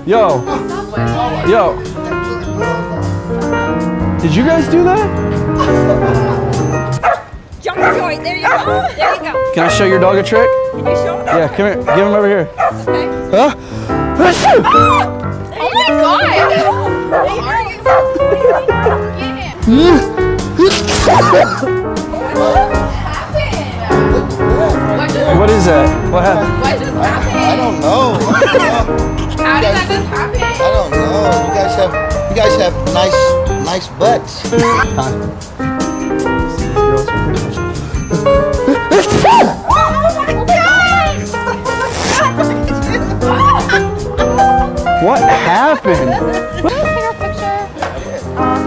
Yo. Yo. Did you guys do that? Jump joint. There you go. There you go. Can I show your dog a trick? Can you show him? Yeah, come here. Give him over here. Okay. Huh? Oh my God. What is that? What happened? What just happened? I don't know. How did that just happen? I don't know. You guys have nice butts. What happened? Can I take a picture?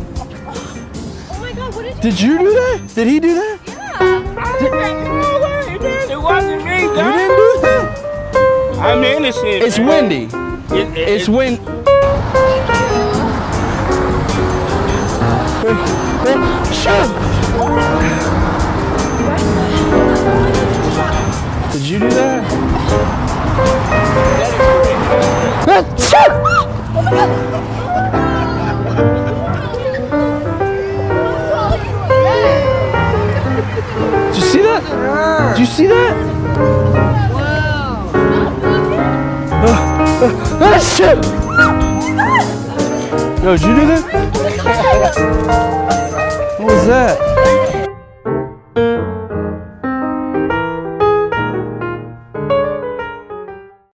Oh my God, what did you Did you do that? Did he do that? It wasn't me, You guys. didn't do that? I'm innocent. It's man. windy. It's wind. Did you do that? Did you see that? Did you see that? Yo, did you do that? What was that?